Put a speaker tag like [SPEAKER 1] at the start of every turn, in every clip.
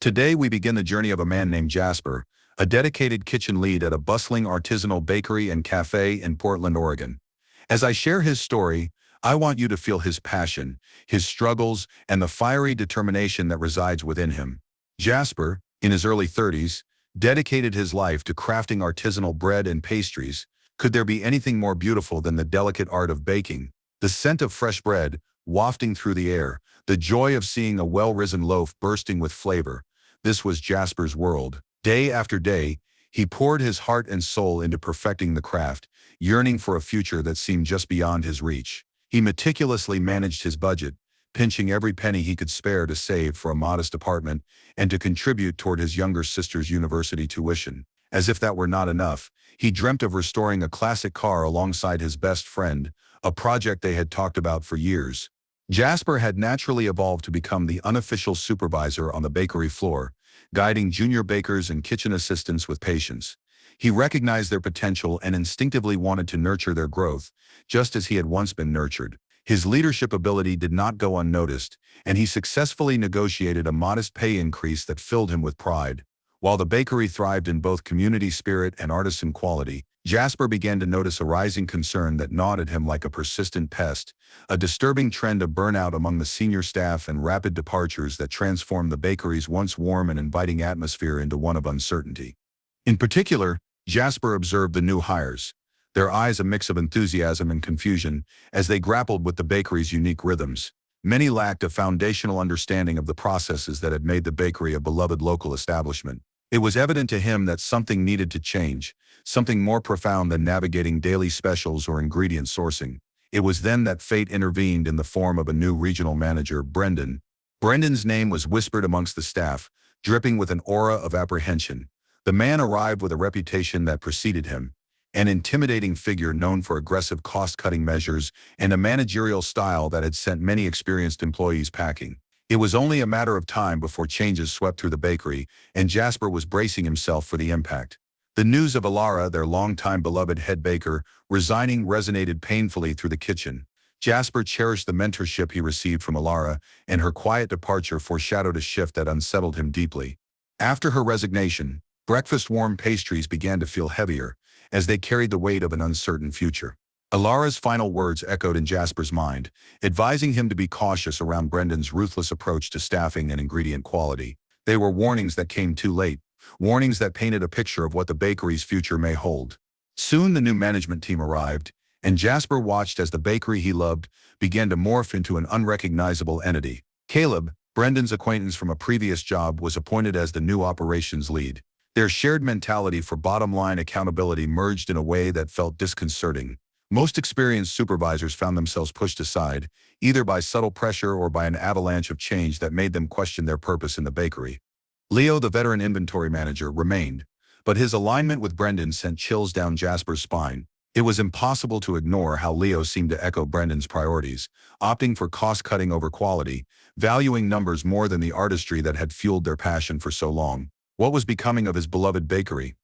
[SPEAKER 1] Today we begin the journey of a man named Jasper, a dedicated kitchen lead at a bustling artisanal bakery and cafe in Portland, Oregon. As I share his story, I want you to feel his passion, his struggles, and the fiery determination that resides within him. Jasper, in his early 30s, dedicated his life to crafting artisanal bread and pastries. Could there be anything more beautiful than the delicate art of baking? The scent of fresh bread wafting through the air, the joy of seeing a well-risen loaf bursting with flavor. This was Jasper's world. Day after day, he poured his heart and soul into perfecting the craft, yearning for a future that seemed just beyond his reach. He meticulously managed his budget, pinching every penny he could spare to save for a modest apartment and to contribute toward his younger sister's university tuition. As if that were not enough, he dreamt of restoring a classic car alongside his best friend, a project they had talked about for years. Jasper had naturally evolved to become the unofficial supervisor on the bakery floor, guiding junior bakers and kitchen assistants with patience. He recognized their potential and instinctively wanted to nurture their growth, just as he had once been nurtured. His leadership ability did not go unnoticed, and he successfully negotiated a modest pay increase that filled him with pride. While the bakery thrived in both community spirit and artisan quality, Jasper began to notice a rising concern that gnawed at him like a persistent pest, a disturbing trend of burnout among the senior staff and rapid departures that transformed the bakery's once warm and inviting atmosphere into one of uncertainty. In particular, Jasper observed the new hires, their eyes a mix of enthusiasm and confusion as they grappled with the bakery's unique rhythms. Many lacked a foundational understanding of the processes that had made the bakery a beloved local establishment. It was evident to him that something needed to change, something more profound than navigating daily specials or ingredient sourcing. It was then that fate intervened in the form of a new regional manager, Brendan. Brendan's name was whispered amongst the staff, dripping with an aura of apprehension. The man arrived with a reputation that preceded him, an intimidating figure known for aggressive cost-cutting measures and a managerial style that had sent many experienced employees packing. It was only a matter of time before changes swept through the bakery, and Jasper was bracing himself for the impact. The news of Alara, their longtime beloved head baker, resigning resonated painfully through the kitchen. Jasper cherished the mentorship he received from Alara, and her quiet departure foreshadowed a shift that unsettled him deeply. After her resignation, breakfast warm pastries began to feel heavier, as they carried the weight of an uncertain future. Alara's final words echoed in Jasper's mind, advising him to be cautious around Brendan's ruthless approach to staffing and ingredient quality. They were warnings that came too late, warnings that painted a picture of what the bakery's future may hold. Soon the new management team arrived, and Jasper watched as the bakery he loved began to morph into an unrecognizable entity. Caleb, Brendan's acquaintance from a previous job, was appointed as the new operations lead. Their shared mentality for bottom-line accountability merged in a way that felt disconcerting. Most experienced supervisors found themselves pushed aside, either by subtle pressure or by an avalanche of change that made them question their purpose in the bakery. Leo, the veteran inventory manager, remained, but his alignment with Brendan sent chills down Jasper's spine. It was impossible to ignore how Leo seemed to echo Brendan's priorities, opting for cost-cutting over quality, valuing numbers more than the artistry that had fueled their passion for so long. What was becoming of his beloved bakery?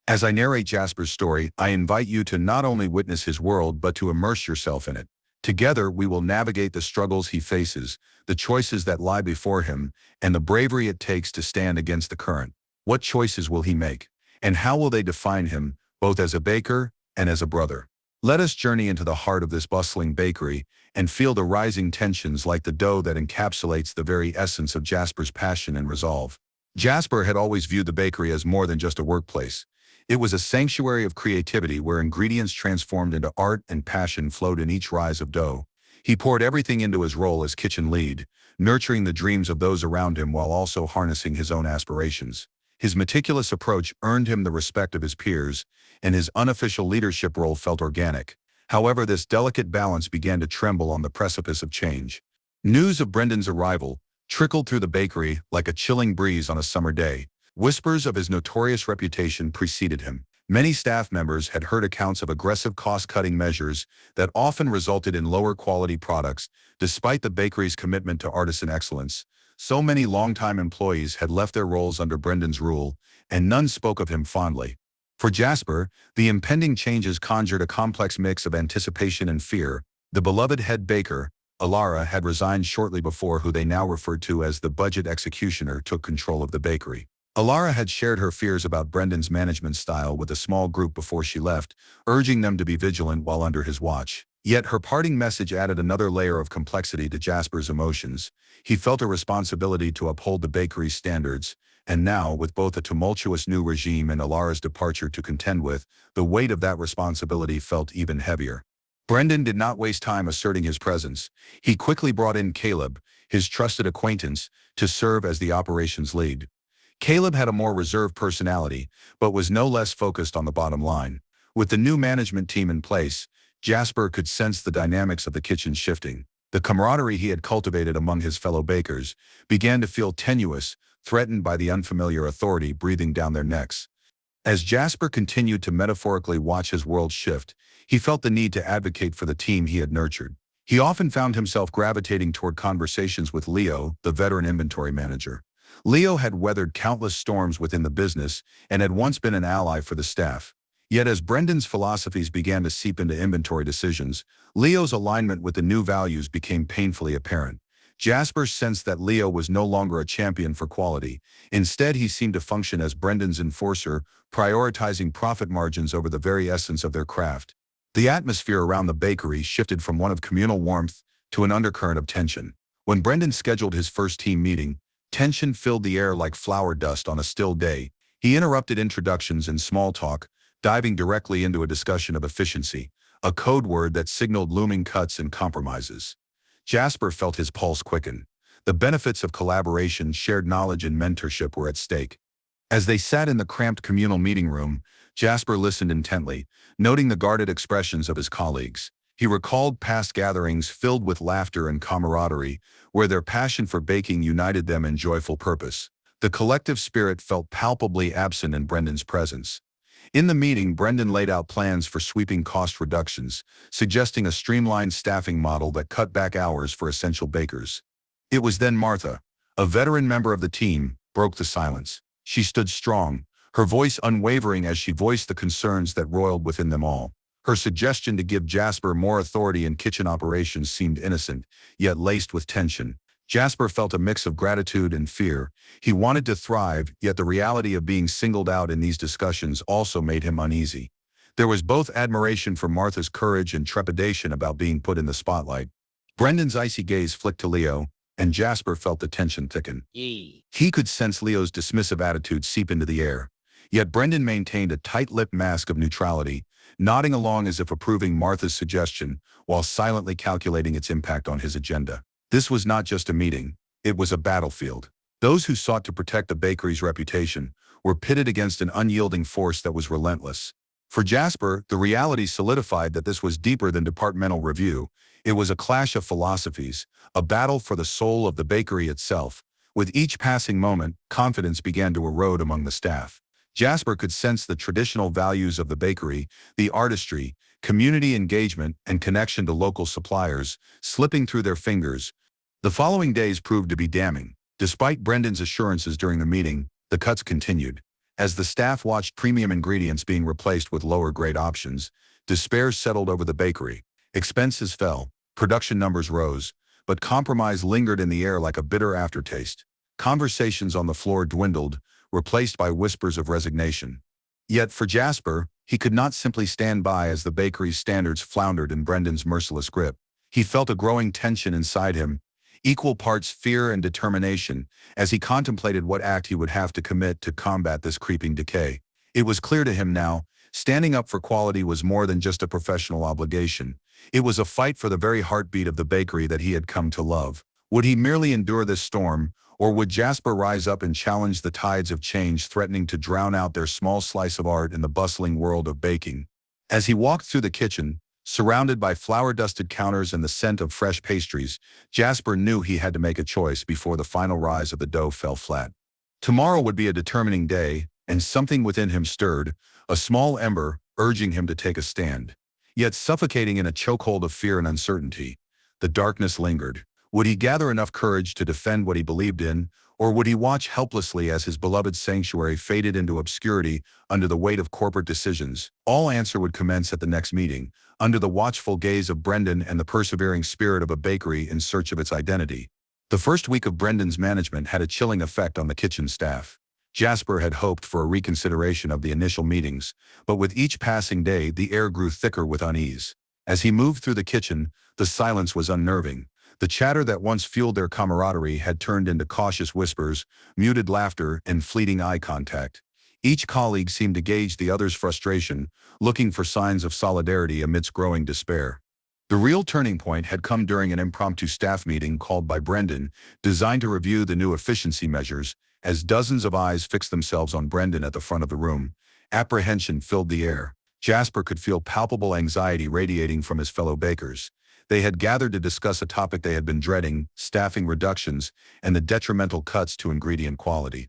[SPEAKER 1] As I narrate Jasper's story, I invite you to not only witness his world but to immerse yourself in it. Together, we will navigate the struggles he faces, the choices that lie before him, and the bravery it takes to stand against the current. What choices will he make? And how will they define him, both as a baker and as a brother? Let us journey into the heart of this bustling bakery and feel the rising tensions like the dough that encapsulates the very essence of Jasper's passion and resolve. Jasper had always viewed the bakery as more than just a workplace. It was a sanctuary of creativity where ingredients transformed into art and passion flowed in each rise of dough. He poured everything into his role as kitchen lead, nurturing the dreams of those around him while also harnessing his own aspirations. His meticulous approach earned him the respect of his peers, and his unofficial leadership role felt organic. However, this delicate balance began to tremble on the precipice of change. News of Brendan's arrival trickled through the bakery like a chilling breeze on a summer day. Whispers of his notorious reputation preceded him. Many staff members had heard accounts of aggressive cost-cutting measures that often resulted in lower quality products, despite the bakery's commitment to artisan excellence. So many longtime employees had left their roles under Brendan's rule, and none spoke of him fondly. For Jasper, the impending changes conjured a complex mix of anticipation and fear. The beloved head baker, Alara had resigned shortly before, who they now referred to as the budget executioner, took control of the bakery. Alara had shared her fears about Brendan's management style with a small group before she left, urging them to be vigilant while under his watch. Yet her parting message added another layer of complexity to Jasper's emotions. He felt a responsibility to uphold the bakery's standards, and now, with both a tumultuous new regime and Alara's departure to contend with, the weight of that responsibility felt even heavier. Brendan did not waste time asserting his presence. He quickly brought in Caleb, his trusted acquaintance, to serve as the operations lead. Caleb had a more reserved personality, but was no less focused on the bottom line. With the new management team in place, Jasper could sense the dynamics of the kitchen shifting. The camaraderie he had cultivated among his fellow bakers began to feel tenuous, threatened by the unfamiliar authority breathing down their necks. As Jasper continued to metaphorically watch his world shift, he felt the need to advocate for the team he had nurtured. He often found himself gravitating toward conversations with Leo, the veteran inventory manager. Leo had weathered countless storms within the business and had once been an ally for the staff. Yet as Brendan's philosophies began to seep into inventory decisions, Leo's alignment with the new values became painfully apparent. Jasper sensed that Leo was no longer a champion for quality. Instead, he seemed to function as Brendan's enforcer, prioritizing profit margins over the very essence of their craft. The atmosphere around the bakery shifted from one of communal warmth to an undercurrent of tension. When Brendan scheduled his first team meeting, tension filled the air like flour dust on a still day. He interrupted introductions and small talk, diving directly into a discussion of efficiency, a code word that signaled looming cuts and compromises. Jasper felt his pulse quicken. The benefits of collaboration, shared knowledge, and mentorship were at stake. As they sat in the cramped communal meeting room, Jasper listened intently, noting the guarded expressions of his colleagues. He recalled past gatherings filled with laughter and camaraderie, where their passion for baking united them in joyful purpose. The collective spirit felt palpably absent in Brendan's presence. In the meeting, Brendan laid out plans for sweeping cost reductions, suggesting a streamlined staffing model that cut back hours for essential bakers. It was then Martha, a veteran member of the team, broke the silence. She stood strong, her voice unwavering as she voiced the concerns that roiled within them all. Her suggestion to give Jasper more authority in kitchen operations seemed innocent, yet laced with tension. Jasper felt a mix of gratitude and fear. He wanted to thrive, yet the reality of being singled out in these discussions also made him uneasy. There was both admiration for Martha's courage and trepidation about being put in the spotlight. Brendan's icy gaze flicked to Leo, and Jasper felt the tension thicken. He could sense Leo's dismissive attitude seep into the air. Yet Brendan maintained a tight-lipped mask of neutrality, nodding along as if approving Martha's suggestion, while silently calculating its impact on his agenda. This was not just a meeting, it was a battlefield. Those who sought to protect the bakery's reputation were pitted against an unyielding force that was relentless. For Jasper, the reality solidified that this was deeper than departmental review. It was a clash of philosophies, a battle for the soul of the bakery itself. With each passing moment, confidence began to erode among the staff. Jasper could sense the traditional values of the bakery, the artistry, community engagement, and connection to local suppliers, slipping through their fingers. The following days proved to be damning. Despite Brendan's assurances during the meeting, the cuts continued. As the staff watched premium ingredients being replaced with lower-grade options, despair settled over the bakery. Expenses fell, production numbers rose, but compromise lingered in the air like a bitter aftertaste. Conversations on the floor dwindled, replaced by whispers of resignation. Yet for Jasper, he could not simply stand by as the bakery's standards floundered in Brendan's merciless grip. He felt a growing tension inside him, equal parts fear and determination, as he contemplated what act he would have to commit to combat this creeping decay. It was clear to him now, standing up for quality was more than just a professional obligation. It was a fight for the very heartbeat of the bakery that he had come to love. Would he merely endure this storm, or would Jasper rise up and challenge the tides of change threatening to drown out their small slice of art in the bustling world of baking? As he walked through the kitchen, surrounded by flour-dusted counters and the scent of fresh pastries, Jasper knew he had to make a choice before the final rise of the dough fell flat. Tomorrow would be a determining day, and something within him stirred, a small ember urging him to take a stand. Yet suffocating in a chokehold of fear and uncertainty, the darkness lingered. Would he gather enough courage to defend what he believed in, Or would he watch helplessly as his beloved sanctuary faded into obscurity under the weight of corporate decisions? All answer would commence at the next meeting, under the watchful gaze of Brendan and the persevering spirit of a bakery in search of its identity. The first week of Brendan's management had a chilling effect on the kitchen staff. Jasper had hoped for a reconsideration of the initial meetings, but with each passing day the air grew thicker with unease. As he moved through the kitchen, the silence was unnerving. The chatter that once fueled their camaraderie had turned into cautious whispers, muted laughter, and fleeting eye contact. Each colleague seemed to gauge the other's frustration, looking for signs of solidarity amidst growing despair. The real turning point had come during an impromptu staff meeting called by Brendan, designed to review the new efficiency measures. As dozens of eyes fixed themselves on Brendan at the front of the room, apprehension filled the air. Jasper could feel palpable anxiety radiating from his fellow bakers. They had gathered to discuss a topic they had been dreading: staffing reductions and the detrimental cuts to ingredient quality.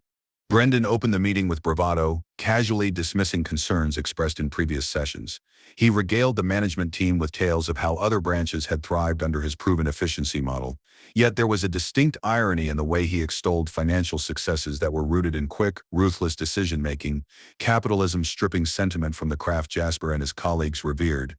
[SPEAKER 1] Brendan opened the meeting with bravado, casually dismissing concerns expressed in previous sessions. He regaled the management team with tales of how other branches had thrived under his proven efficiency model. Yet there was a distinct irony in the way he extolled financial successes that were rooted in quick, ruthless decision-making, capitalism stripping sentiment from the craft Jasper and his colleagues revered.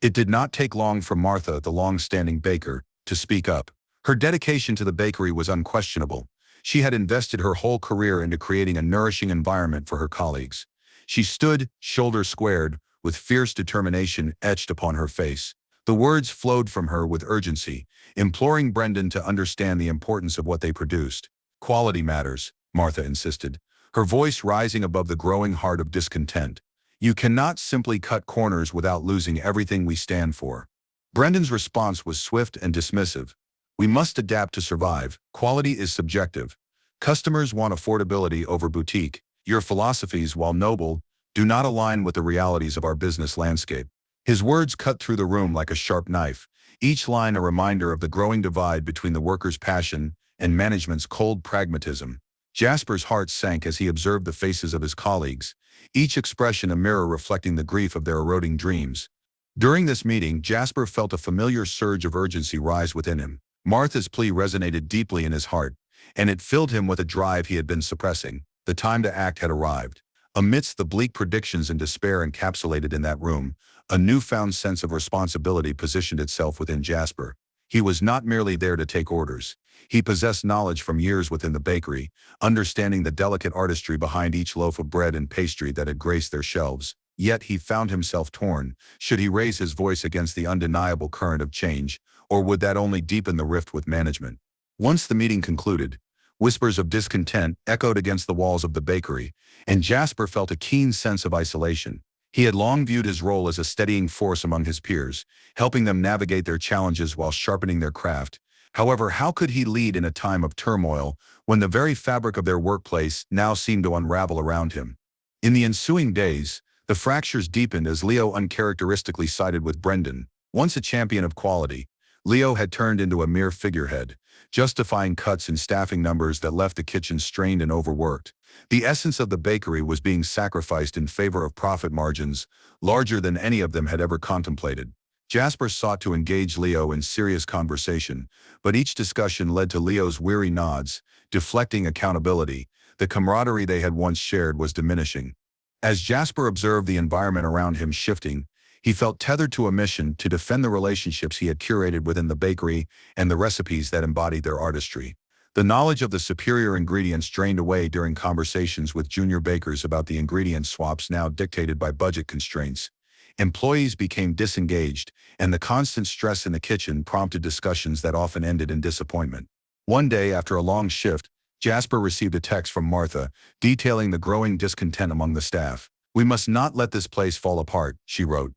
[SPEAKER 1] It did not take long for Martha, the long-standing baker, to speak up. Her dedication to the bakery was unquestionable. She had invested her whole career into creating a nourishing environment for her colleagues. She stood, shoulders squared, with fierce determination etched upon her face. The words flowed from her with urgency, imploring Brendan to understand the importance of what they produced. "Quality matters," Martha insisted, her voice rising above the growing heart of discontent. "You cannot simply cut corners without losing everything we stand for." Brendan's response was swift and dismissive. "We must adapt to survive. Quality is subjective. Customers want affordability over boutique. Your philosophies, while noble, do not align with the realities of our business landscape." His words cut through the room like a sharp knife, each line a reminder of the growing divide between the workers' passion and management's cold pragmatism. Jasper's heart sank as he observed the faces of his colleagues, each expression a mirror reflecting the grief of their eroding dreams. During this meeting, Jasper felt a familiar surge of urgency rise within him. Martha's plea resonated deeply in his heart, and it filled him with a drive he had been suppressing. The time to act had arrived. Amidst the bleak predictions and despair encapsulated in that room, a newfound sense of responsibility positioned itself within Jasper. He was not merely there to take orders. He possessed knowledge from years within the bakery, understanding the delicate artistry behind each loaf of bread and pastry that had graced their shelves. Yet he found himself torn. Should he raise his voice against the undeniable current of change, or would that only deepen the rift with management? Once the meeting concluded, whispers of discontent echoed against the walls of the bakery, and Jasper felt a keen sense of isolation. He had long viewed his role as a steadying force among his peers, helping them navigate their challenges while sharpening their craft. However, how could he lead in a time of turmoil when the very fabric of their workplace now seemed to unravel around him? In the ensuing days, the fractures deepened as Leo uncharacteristically sided with Brendan. Once a champion of quality, Leo had turned into a mere figurehead, justifying cuts in staffing numbers that left the kitchen strained and overworked. The essence of the bakery was being sacrificed in favor of profit margins, larger than any of them had ever contemplated. Jasper sought to engage Leo in serious conversation, but each discussion led to Leo's weary nods, deflecting accountability. The camaraderie they had once shared was diminishing. As Jasper observed the environment around him shifting, he felt tethered to a mission to defend the relationships he had curated within the bakery and the recipes that embodied their artistry. The knowledge of the superior ingredients drained away during conversations with junior bakers about the ingredient swaps now dictated by budget constraints. Employees became disengaged, and the constant stress in the kitchen prompted discussions that often ended in disappointment. One day, after a long shift, Jasper received a text from Martha, detailing the growing discontent among the staff. "We must not let this place fall apart," she wrote.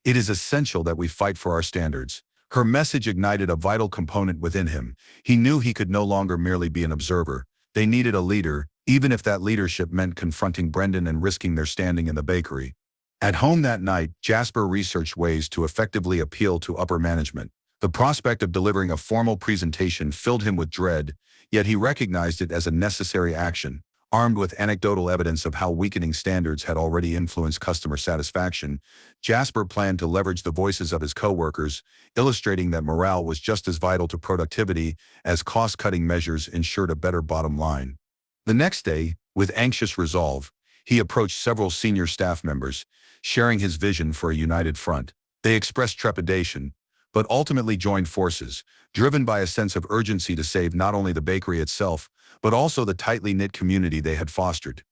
[SPEAKER 1] "It is essential that we fight for our standards." Her message ignited a vital component within him. He knew he could no longer merely be an observer. They needed a leader, even if that leadership meant confronting Brendan and risking their standing in the bakery. At home that night, Jasper researched ways to effectively appeal to upper management. The prospect of delivering a formal presentation filled him with dread, yet he recognized it as a necessary action. Armed with anecdotal evidence of how weakening standards had already influenced customer satisfaction, Jasper planned to leverage the voices of his coworkers, illustrating that morale was just as vital to productivity as cost-cutting measures ensured a better bottom line. The next day, with anxious resolve, he approached several senior staff members, sharing his vision for a united front. They expressed trepidation, but ultimately joined forces, driven by a sense of urgency to save not only the bakery itself, but also the tightly knit community they had fostered.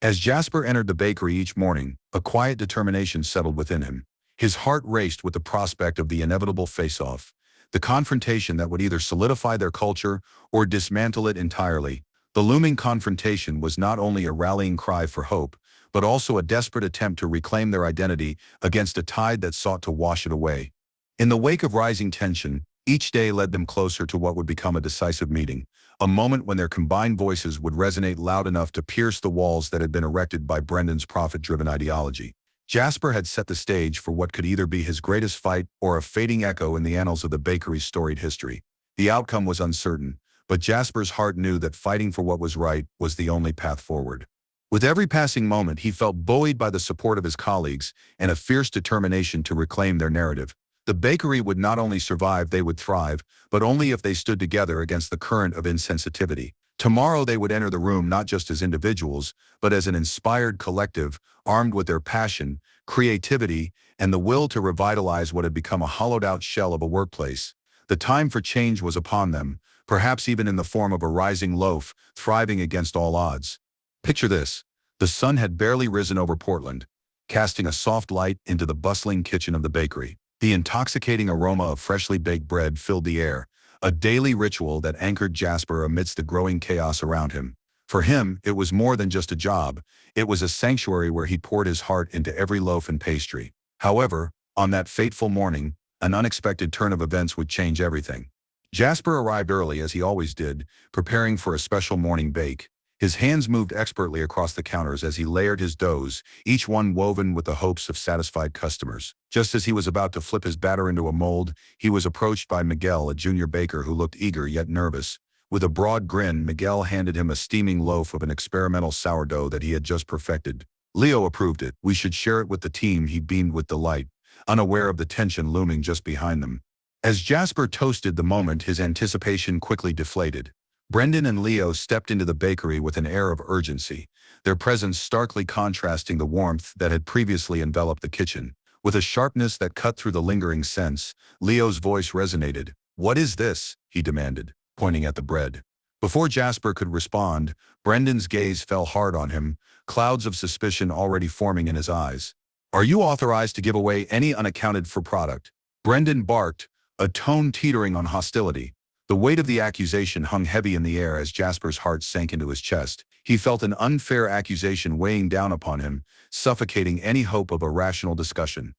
[SPEAKER 1] As Jasper entered the bakery each morning, a quiet determination settled within him. His heart raced with the prospect of the inevitable face-off, the confrontation that would either solidify their culture or dismantle it entirely. The looming confrontation was not only a rallying cry for hope, but also a desperate attempt to reclaim their identity against a tide that sought to wash it away. In the wake of rising tension, each day led them closer to what would become a decisive meeting, a moment when their combined voices would resonate loud enough to pierce the walls that had been erected by Brendan's profit-driven ideology. Jasper had set the stage for what could either be his greatest fight or a fading echo in the annals of the bakery's storied history. The outcome was uncertain, but Jasper's heart knew that fighting for what was right was the only path forward. With every passing moment, he felt buoyed by the support of his colleagues and a fierce determination to reclaim their narrative. The bakery would not only survive, they would thrive, but only if they stood together against the current of insensitivity. Tomorrow they would enter the room not just as individuals, but as an inspired collective, armed with their passion, creativity, and the will to revitalize what had become a hollowed-out shell of a workplace. The time for change was upon them, perhaps even in the form of a rising loaf, thriving against all odds. Picture this. The sun had barely risen over Portland, casting a soft light into the bustling kitchen of the bakery. The intoxicating aroma of freshly baked bread filled the air, a daily ritual that anchored Jasper amidst the growing chaos around him. For him, it was more than just a job. It was a sanctuary where he poured his heart into every loaf and pastry. However, on that fateful morning, an unexpected turn of events would change everything. Jasper arrived early, as he always did, preparing for a special morning bake. His hands moved expertly across the counters as he layered his doughs, each one woven with the hopes of satisfied customers. Just as he was about to flip his batter into a mold, he was approached by Miguel, a junior baker who looked eager yet nervous. With a broad grin, Miguel handed him a steaming loaf of an experimental sourdough that he had just perfected. Leo approved it. We should share it with the team, he beamed with delight, unaware of the tension looming just behind them. As Jasper toasted the moment, his anticipation quickly deflated. Brendan and Leo stepped into the bakery with an air of urgency, their presence starkly contrasting the warmth that had previously enveloped the kitchen. With a sharpness that cut through the lingering scents, Leo's voice resonated. "What is this?" he demanded, pointing at the bread. Before Jasper could respond, Brendan's gaze fell hard on him, clouds of suspicion already forming in his eyes. "Are you authorized to give away any unaccounted-for product?" Brendan barked, a tone teetering on hostility. The weight of the accusation hung heavy in the air as Jasper's heart sank into his chest. He felt an unfair accusation weighing down upon him, suffocating any hope of a rational discussion.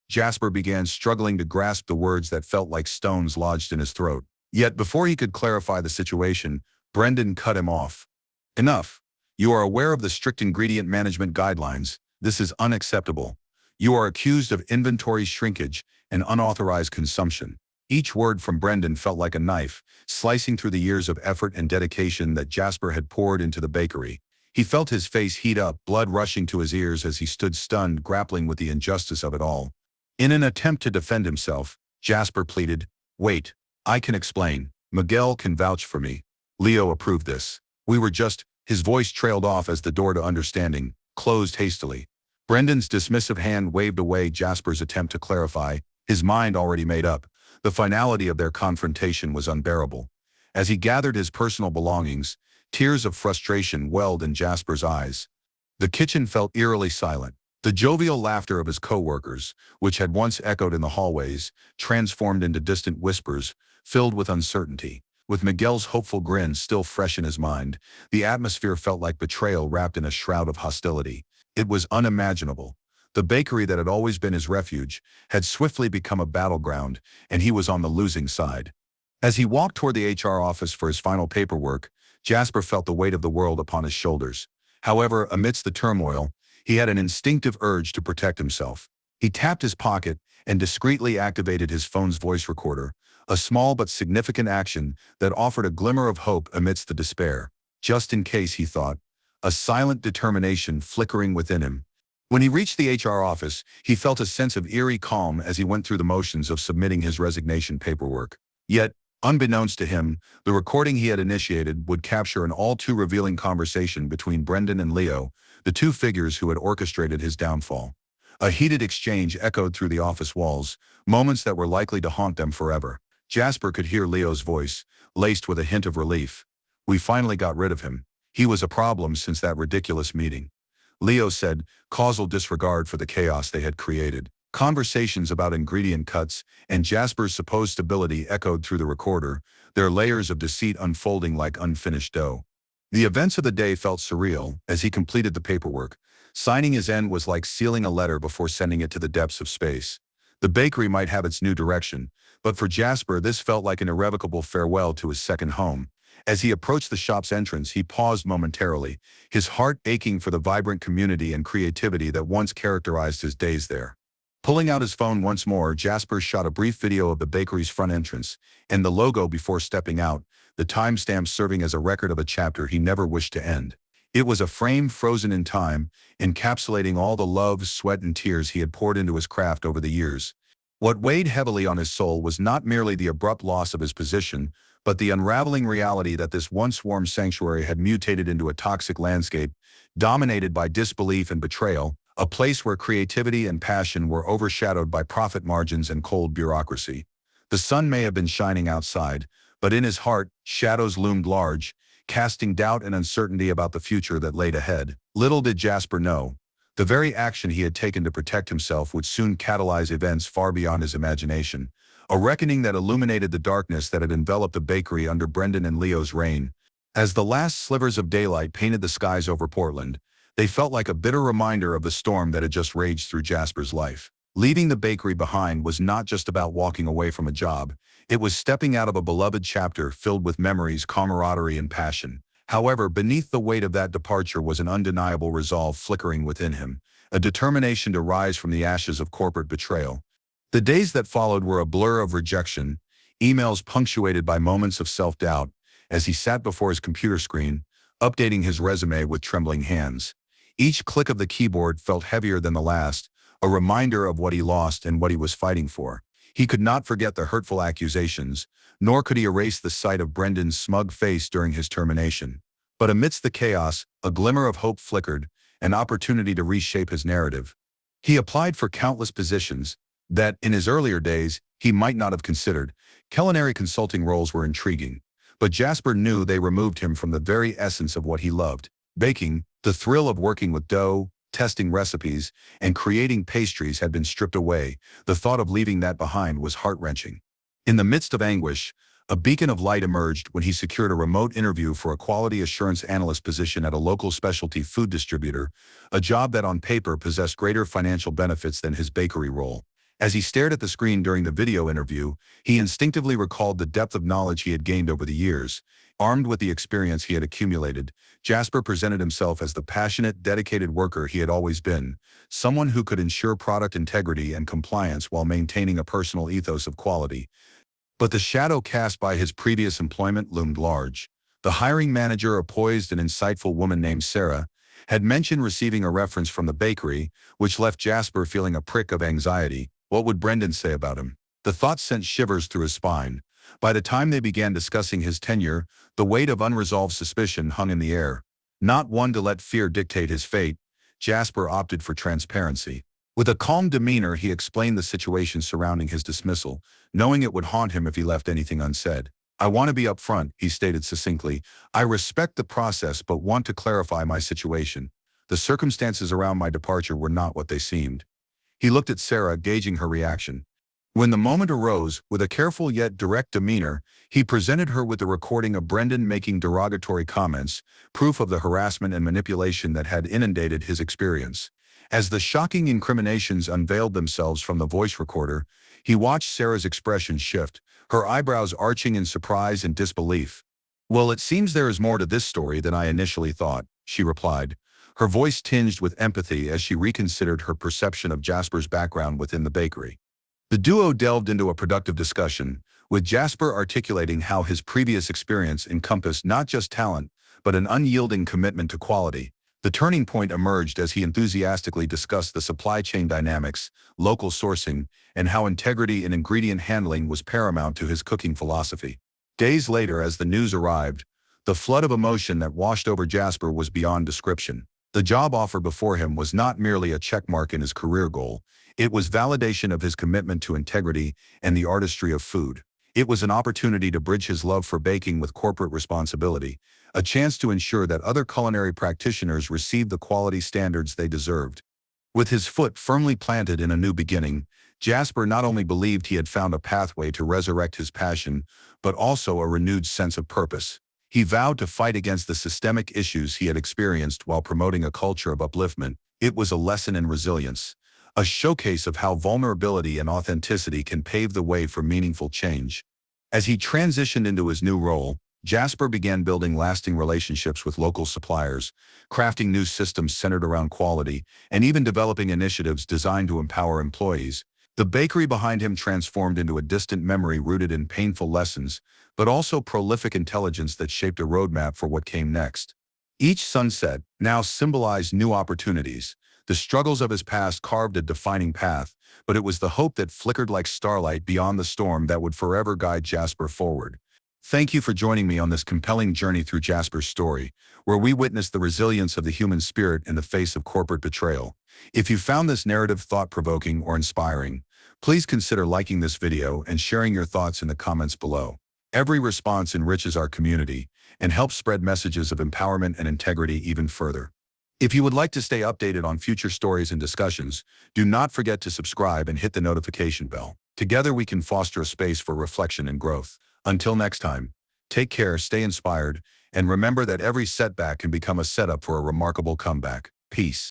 [SPEAKER 1] Jasper began, struggling to grasp the words that felt like stones lodged in his throat. Yet before he could clarify the situation, Brendan cut him off. "Enough. You are aware of the strict ingredient management guidelines. This is unacceptable. You are accused of inventory shrinkage and unauthorized consumption." Each word from Brendan felt like a knife, slicing through the years of effort and dedication that Jasper had poured into the bakery. He felt his face heat up, blood rushing to his ears as he stood stunned, grappling with the injustice of it all. In an attempt to defend himself, Jasper pleaded, "Wait, I can explain. Miguel can vouch for me. Leo approved this. His voice trailed off as the door to understanding closed hastily. Brendan's dismissive hand waved away Jasper's attempt to clarify, his mind already made up. The finality of their confrontation was unbearable. As he gathered his personal belongings, tears of frustration welled in Jasper's eyes. The kitchen felt eerily silent. The jovial laughter of his co-workers, which had once echoed in the hallways, transformed into distant whispers, filled with uncertainty. With Miguel's hopeful grin still fresh in his mind, the atmosphere felt like betrayal wrapped in a shroud of hostility. It was unimaginable. The bakery that had always been his refuge had swiftly become a battleground, and he was on the losing side. As he walked toward the HR office for his final paperwork, Jasper felt the weight of the world upon his shoulders. However, amidst the turmoil, he had an instinctive urge to protect himself. He tapped his pocket and discreetly activated his phone's voice recorder, a small but significant action that offered a glimmer of hope amidst the despair. just in case, he thought, a silent determination flickering within him. When he reached the HR office, he felt a sense of eerie calm as he went through the motions of submitting his resignation paperwork. Yet, unbeknownst to him, the recording he had initiated would capture an all-too revealing conversation between Brendan and Leo, the two figures who had orchestrated his downfall. A heated exchange echoed through the office walls, moments that were likely to haunt them forever. Jasper could hear Leo's voice, laced with a hint of relief. "We finally got rid of him. He was a problem since that ridiculous meeting." Leo said, causal disregard for the chaos they had created. Conversations about ingredient cuts and Jasper's supposed stability echoed through the recorder, their layers of deceit unfolding like unfinished dough. The events of the day felt surreal as he completed the paperwork. Signing his end was like sealing a letter before sending it to the depths of space. The bakery might have its new direction, but for Jasper this felt like an irrevocable farewell to his second home. As he approached the shop's entrance, he paused momentarily, his heart aching for the vibrant community and creativity that once characterized his days there. Pulling out his phone once more, Jasper shot a brief video of the bakery's front entrance and the logo before stepping out, the timestamp serving as a record of a chapter he never wished to end. It was a frame frozen in time, encapsulating all the love, sweat, and tears he had poured into his craft over the years. What weighed heavily on his soul was not merely the abrupt loss of his position, but the unraveling reality that this once warm sanctuary had mutated into a toxic landscape, dominated by disbelief and betrayal, a place where creativity and passion were overshadowed by profit margins and cold bureaucracy. The sun may have been shining outside, but in his heart, shadows loomed large, casting doubt and uncertainty about the future that laid ahead. Little did Jasper know, the very action he had taken to protect himself would soon catalyze events far beyond his imagination, a reckoning that illuminated the darkness that had enveloped the bakery under Brendan and Leo's reign. As the last slivers of daylight painted the skies over Portland, they felt like a bitter reminder of the storm that had just raged through Jasper's life. Leaving the bakery behind was not just about walking away from a job, it was stepping out of a beloved chapter filled with memories, camaraderie, and passion. However, beneath the weight of that departure was an undeniable resolve flickering within him, a determination to rise from the ashes of corporate betrayal. The days that followed were a blur of rejection, emails punctuated by moments of self-doubt, as he sat before his computer screen, updating his resume with trembling hands. Each click of the keyboard felt heavier than the last, a reminder of what he lost and what he was fighting for. He could not forget the hurtful accusations, nor could he erase the sight of Brendan's smug face during his termination. But amidst the chaos, a glimmer of hope flickered, an opportunity to reshape his narrative. He applied for countless positions that, in his earlier days, he might not have considered. Culinary consulting roles were intriguing, but Jasper knew they removed him from the very essence of what he loved. Baking, the thrill of working with dough, testing recipes, and creating pastries had been stripped away. The thought of leaving that behind was heart-wrenching. In the midst of anguish, a beacon of light emerged when he secured a remote interview for a quality assurance analyst position at a local specialty food distributor, a job that on paper possessed greater financial benefits than his bakery role. As he stared at the screen during the video interview, he instinctively recalled the depth of knowledge he had gained over the years. Armed with the experience he had accumulated, Jasper presented himself as the passionate, dedicated worker he had always been, someone who could ensure product integrity and compliance while maintaining a personal ethos of quality. But the shadow cast by his previous employment loomed large. The hiring manager, a poised and insightful woman named Sarah, had mentioned receiving a reference from the bakery, which left Jasper feeling a prick of anxiety. What would Brendan say about him? The thought sent shivers through his spine. By the time they began discussing his tenure, the weight of unresolved suspicion hung in the air. Not one to let fear dictate his fate, Jasper opted for transparency. With a calm demeanor, he explained the situation surrounding his dismissal, knowing it would haunt him if he left anything unsaid. "I want to be upfront," he stated succinctly. "I respect the process but want to clarify my situation. The circumstances around my departure were not what they seemed." He looked at Sarah, gauging her reaction. When the moment arose, with a careful yet direct demeanor, he presented her with the recording of Brendan making derogatory comments, proof of the harassment and manipulation that had inundated his experience. As the shocking incriminations unveiled themselves from the voice recorder, he watched Sarah's expression shift, her eyebrows arching in surprise and disbelief. "Well, it seems there is more to this story than I initially thought," she replied, her voice tinged with empathy as she reconsidered her perception of Jasper's background within the bakery. The duo delved into a productive discussion, with Jasper articulating how his previous experience encompassed not just talent, but an unyielding commitment to quality. The turning point emerged as he enthusiastically discussed the supply chain dynamics, local sourcing, and how integrity in ingredient handling was paramount to his cooking philosophy. Days later, as the news arrived, the flood of emotion that washed over Jasper was beyond description. The job offer before him was not merely a checkmark in his career goal, it was validation of his commitment to integrity and the artistry of food. It was an opportunity to bridge his love for baking with corporate responsibility, a chance to ensure that other culinary practitioners received the quality standards they deserved. With his foot firmly planted in a new beginning, Jasper not only believed he had found a pathway to resurrect his passion, but also a renewed sense of purpose. He vowed to fight against the systemic issues he had experienced while promoting a culture of upliftment. It was a lesson in resilience, a showcase of how vulnerability and authenticity can pave the way for meaningful change. As he transitioned into his new role, Jasper began building lasting relationships with local suppliers, crafting new systems centered around quality, and even developing initiatives designed to empower employees. The bakery behind him transformed into a distant memory rooted in painful lessons, but also prolific intelligence that shaped a roadmap for what came next. Each sunset now symbolized new opportunities. The struggles of his past carved a defining path, but it was the hope that flickered like starlight beyond the storm that would forever guide Jasper forward. Thank you for joining me on this compelling journey through Jasper's story, where we witness the resilience of the human spirit in the face of corporate betrayal. If you found this narrative thought-provoking or inspiring, please consider liking this video and sharing your thoughts in the comments below. Every response enriches our community and helps spread messages of empowerment and integrity even further. If you would like to stay updated on future stories and discussions, do not forget to subscribe and hit the notification bell. Together we can foster a space for reflection and growth. Until next time, take care, stay inspired, and remember that every setback can become a setup for a remarkable comeback. Peace.